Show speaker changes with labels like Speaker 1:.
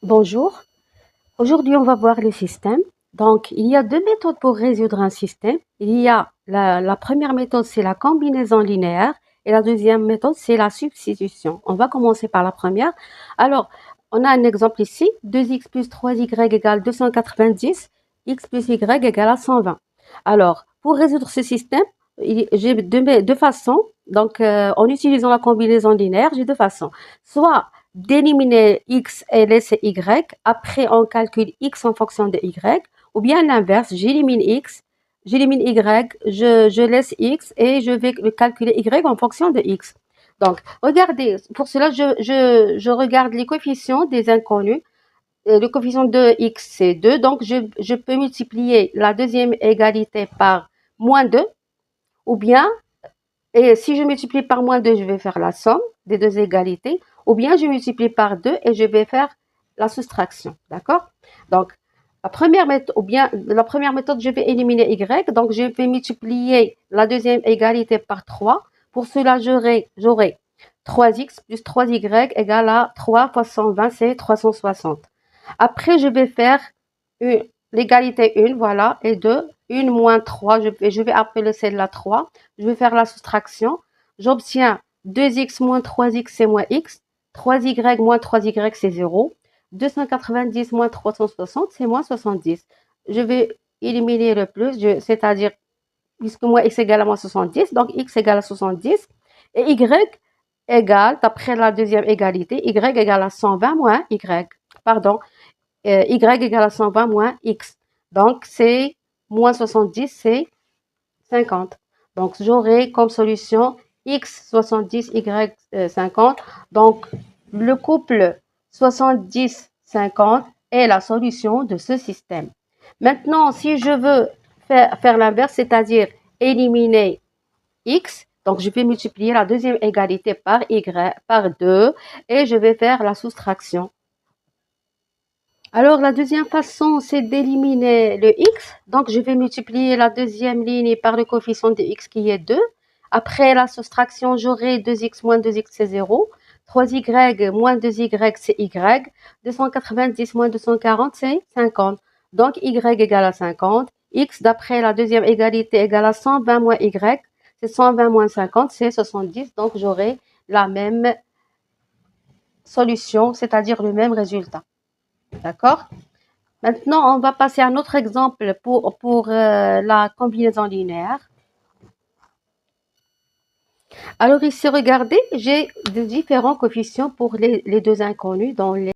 Speaker 1: Bonjour, aujourd'hui on va voir le système. Donc il y a deux méthodes pour résoudre un système. Il y a la première méthode, c'est la combinaison linéaire et la deuxième méthode, c'est la substitution. On va commencer par la première. Alors, on a un exemple ici, 2x plus 3y égale 290, x plus y égale à 120. Alors, pour résoudre ce système, j'ai deux façons. Donc, en utilisant la combinaison linéaire, j'ai deux façons. Soit d'éliminer x et laisser y, après on calcule x en fonction de y, ou bien l'inverse, j'élimine x, j'élimine y, je laisse x et je vais calculer y en fonction de x. Donc, regardez, pour cela, je regarde les coefficients des inconnus. Le coefficient de x, c'est 2, donc je peux multiplier la deuxième égalité par moins 2, ou bien, et si je multiplie par moins 2, je vais faire la somme des deux égalités, ou bien je multiplie par 2 et je vais faire la soustraction, d'accord? Donc, la première méthode, je vais éliminer y, donc je vais multiplier la deuxième égalité par 3. Pour cela, j'aurai 3x plus 3y égale à 3 fois 120, c'est 360. Après, je vais faire l'égalité 1, voilà, et 2, 1 moins 3, je vais appeler celle-là 3. Je vais faire la soustraction. J'obtiens 2x moins 3x, c'est moins x. 3y moins 3y, c'est 0. 290 moins 360, c'est moins 70. Je vais éliminer le plus, c'est-à-dire, puisque moins x égale à moins 70, donc x égale à 70. Et y égale, d'après la deuxième égalité, y égale à 120 moins y. Pardon, y égale à 120 moins x. Donc, c'est moins 70, c'est 50. Donc, j'aurai comme solution x 70, y 50. Donc, le couple 70-50 est la solution de ce système. Maintenant, si je veux faire l'inverse, c'est-à-dire éliminer x, donc je vais multiplier la deuxième égalité par y par 2 et je vais faire la soustraction. Alors, la deuxième façon, c'est d'éliminer le x. Donc, je vais multiplier la deuxième ligne par le coefficient de x qui est 2. Après la soustraction, j'aurai 2x moins 2x, c'est 0. 3y moins 2y, c'est y. 290 moins 240, c'est 50. Donc, y égale à 50. X, d'après la deuxième égalité, égale à 120 moins y. C'est 120 moins 50, c'est 70. Donc, j'aurai la même solution, c'est-à-dire le même résultat. D'accord? Maintenant, on va passer à un autre exemple pour la combinaison linéaire. Alors ici, regardez, j'ai de différents coefficients pour les deux inconnus dans les